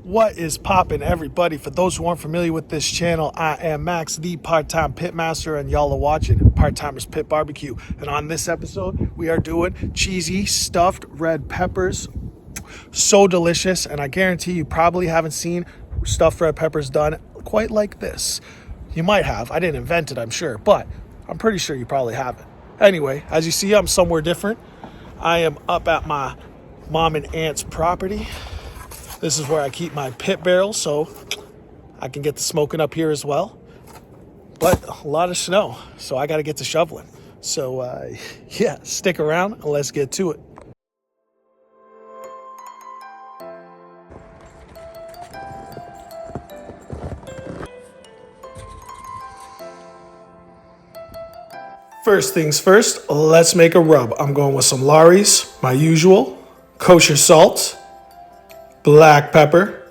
What is poppin', everybody? For those who aren't familiar with this channel, I am Max, the part-time pit master, and y'all are watching Part-Timers Pit BBQ. And on this episode, we are doing cheesy stuffed red peppers. So delicious, and I guarantee you probably haven't seen stuffed red peppers done quite like this. You might have. I didn't invent it, I'm sure, but I'm pretty sure you probably haven't. Anyway, as you see, I'm somewhere different. I am up at my mom and aunt's property. This is where I keep my pit barrels, so I can get the smoking up here as well. But a lot of snow, so I got to get to shoveling. So, yeah, stick around and let's get to it. First things first, let's make a rub. I'm going with some Lawry's, my usual, kosher salt, black pepper,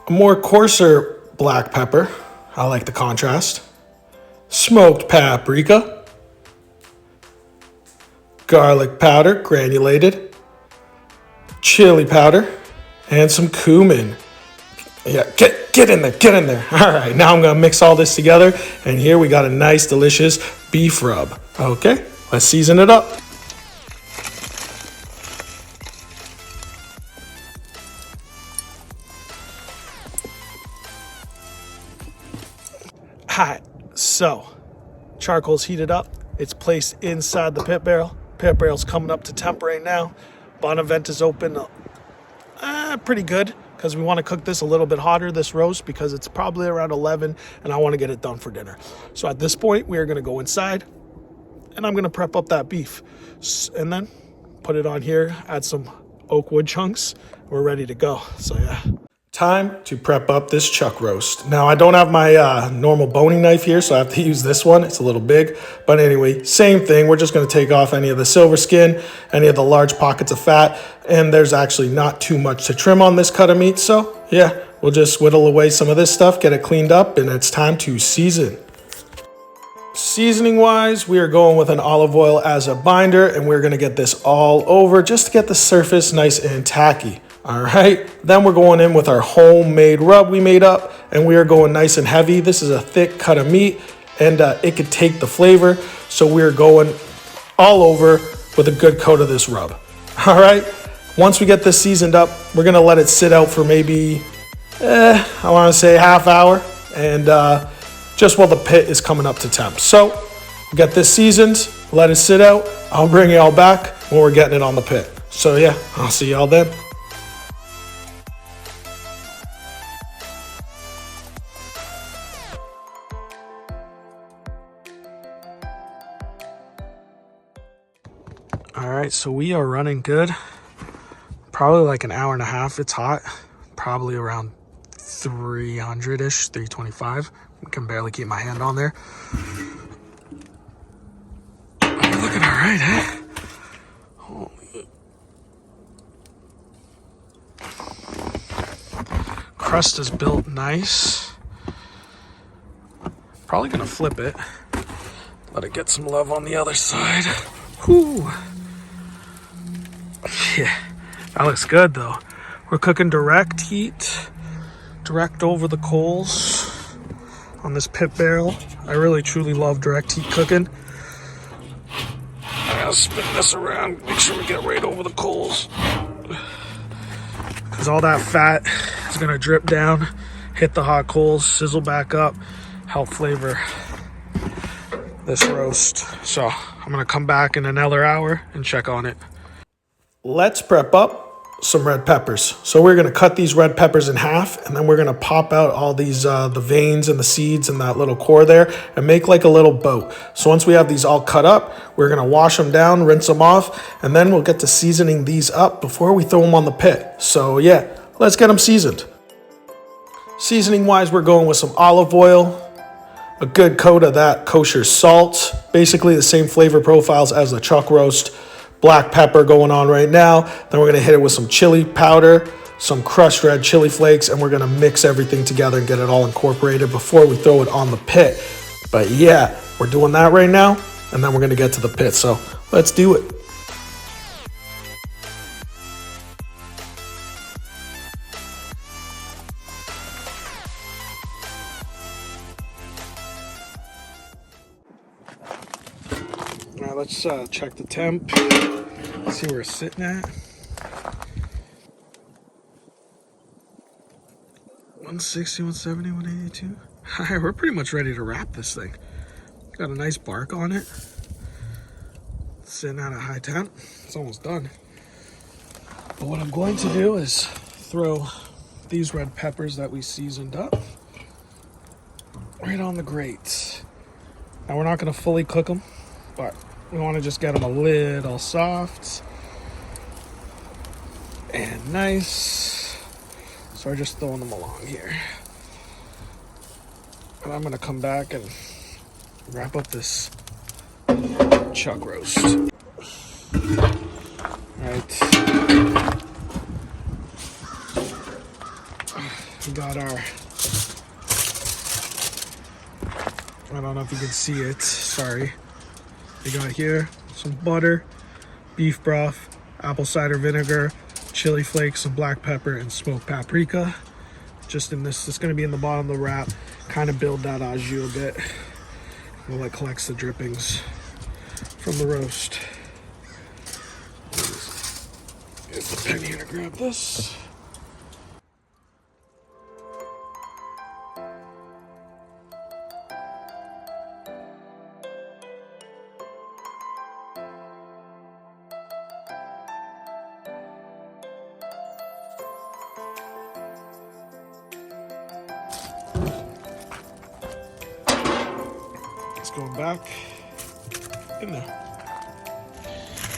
a more coarser black pepper, I like the contrast, smoked paprika, garlic powder, granulated, chili powder, and some cumin. Yeah, get in there. All right, now I'm gonna mix all this together, and here we got a nice, delicious beef rub. Okay, let's season it up. Alright, so charcoal's heated up. It's placed inside the pit barrel. Pit barrel's coming up to temp right now. Bottom vent is open pretty good because we want to cook this a little bit hotter, this roast, because it's probably around 11 and I want to get it done for dinner. So at this point, we are going to go inside and I'm going to prep up that beef and then put it on here, add some oak wood chunks. We're ready to go. So yeah. Time to prep up this chuck roast. Now, I don't have my normal boning knife here, so I have to use this one. It's a little big, but anyway, same thing. We're just gonna take off any of the silver skin, any of the large pockets of fat, and there's actually not too much to trim on this cut of meat, so yeah, we'll just whittle away some of this stuff, get it cleaned up, and it's time to season. Seasoning wise, we are going with an olive oil as a binder, and we're gonna get this all over just to get the surface nice and tacky. All right, then we're going in with our homemade rub we made up, and we are going nice and heavy. This is a thick cut of meat, and it could take the flavor, so we're going all over with a good coat of this rub. All right, once we get this seasoned up, we're gonna let it sit out for maybe, I wanna say half hour, and just while the pit is coming up to temp. So, we got this seasoned, let it sit out. I'll bring y'all back when we're getting it on the pit. So yeah, I'll see y'all then. All right, so we are running good. Probably like an hour and a half. It's hot. Probably around 300-ish, 325. I can barely keep my hand on there. We're looking all right, eh? Holy. Crust is built nice. Probably gonna flip it. Let it get some love on the other side. Whew. Yeah, that looks good though. We're cooking direct heat, direct over the coals on this pit barrel. I really truly love direct heat cooking. I gotta spin this around, make sure we get right over the coals, because all that fat is gonna drip down, hit the hot coals, sizzle back up, help flavor this roast. So I'm gonna come back in another hour and check on it. Let's prep up some red peppers. So we're gonna cut these red peppers in half, and then we're gonna pop out all these the veins and the seeds and that little core there and make like a little boat. So once we have these all cut up, we're gonna wash them down, rinse them off, and then we'll get to seasoning these up before we throw them on the pit. So yeah, let's get them seasoned. Seasoning wise, we're going with some olive oil, a good coat of that kosher salt, basically the same flavor profiles as the chuck roast. Black pepper going on right now. Then we're gonna hit it with some chili powder, some crushed red chili flakes, and we're gonna mix everything together and get it all incorporated before we throw it on the pit. But yeah, we're doing that right now, and then we're gonna get to the pit. So let's do it. All right, let's check the temp. See where it's sitting at. 160, 170, 182. All right, we're pretty much ready to wrap this thing. Got a nice bark on it. Sitting at a high temp. It's almost done. But what I'm going to do is throw these red peppers that we seasoned up right on the grate. Now we're not going to fully cook them, but we want to just get them a little soft and nice. So we're just throwing them along here. And I'm going to come back and wrap up this chuck roast. Alright. We got our, I don't know if you can see it, sorry. We got here some butter, beef broth, apple cider vinegar, chili flakes, some black pepper, and smoked paprika. Just in this, it's going to be in the bottom of the wrap. Kind of build that au jus a bit. While it collects the drippings from the roast. Get the pen here to grab this. It's going back in there.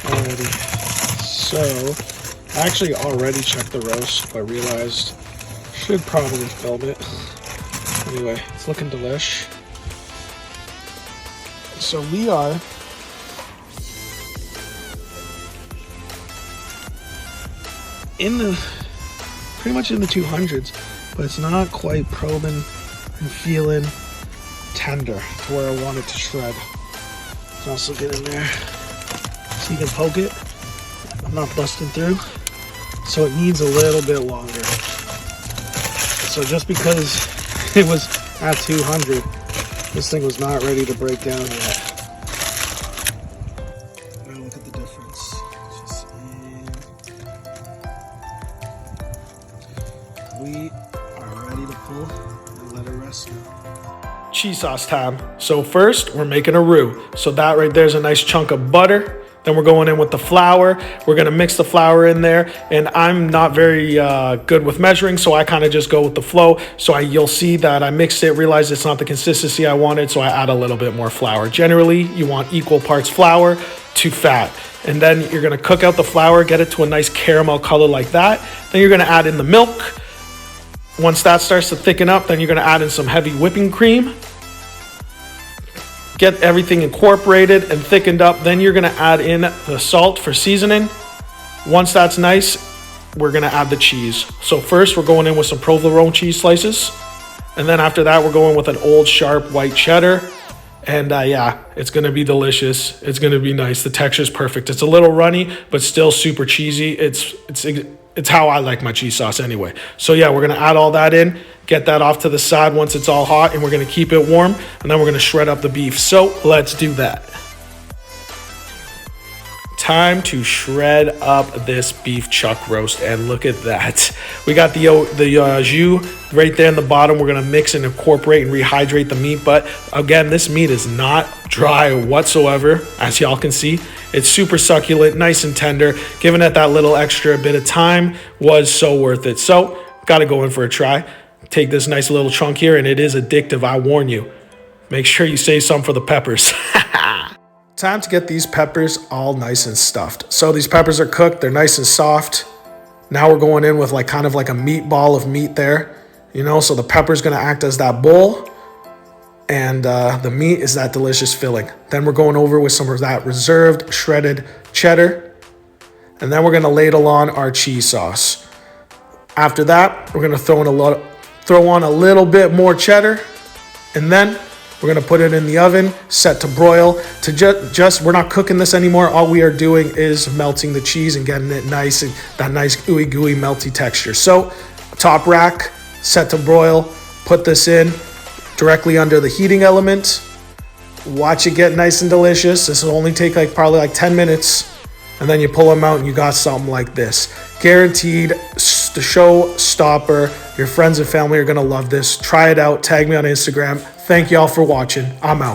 Alrighty. So, I actually already checked the roast, but realized should probably film it. Anyway, it's looking delish. So we are in the, pretty much in the 200s, but it's not quite probing and feeling tender to where I want it to shred. Let's also get in there so you can poke it. I'm not busting through, so it needs a little bit longer. So just because it was at 200, this thing was not ready to break down yet. Now look at the difference. Just we are ready to pull and let it rest now. Cheese sauce time. So first, we're making a roux. So that right there is a nice chunk of butter. Then we're going in with the flour. We're gonna mix the flour in there. And I'm not very good with measuring, so I kind of just go with the flow. So you'll see that I mixed it, realized it's not the consistency I wanted, so I add a little bit more flour. Generally, you want equal parts flour to fat. And then you're gonna cook out the flour, get it to a nice caramel color like that. Then you're gonna add in the milk. Once that starts to thicken up, then you're gonna add in some heavy whipping cream. Get everything incorporated and thickened up. Then you're gonna add in the salt for seasoning. Once that's nice, we're gonna add the cheese. So first we're going in with some provolone cheese slices. And then after that, we're going with an old sharp white cheddar. And yeah, it's gonna be delicious. It's gonna be nice. The texture's perfect. It's a little runny, but still super cheesy. It's how I like my cheese sauce anyway. So yeah, we're gonna add all that in, get that off to the side once it's all hot, and we're gonna keep it warm, and then we're gonna shred up the beef. So let's do that. Time to shred up this beef chuck roast, and look at that. We got the jus right there in the bottom. We're gonna mix and incorporate and rehydrate the meat, but again, this meat is not dry whatsoever, as y'all can see. It's super succulent, nice and tender. Giving it that little extra bit of time was so worth it. So, gotta go in for a try. Take this nice little chunk here, and it is addictive, I warn you. Make sure you save some for the peppers. Time to get these peppers all nice and stuffed. So these peppers are cooked, they're nice and soft. Now we're going in with like kind of like a meatball of meat there. You know, so the pepper's gonna act as that bowl, and the meat is that delicious filling. Then we're going over with some of that reserved shredded cheddar, and then we're gonna ladle on our cheese sauce. After that, we're gonna throw on a little bit more cheddar, and then we're gonna put it in the oven, set to broil. We're not cooking this anymore. All we are doing is melting the cheese and getting it nice, and that nice ooey gooey melty texture. So top rack, set to broil, put this in directly under the heating element. watch it get nice and delicious. This will only take probably 10 minutes. And then you pull them out and you got something like this. Guaranteed the show stopper. Your friends and family are going to love this. Try it out. Tag me on Instagram. Thank y'all for watching. I'm out.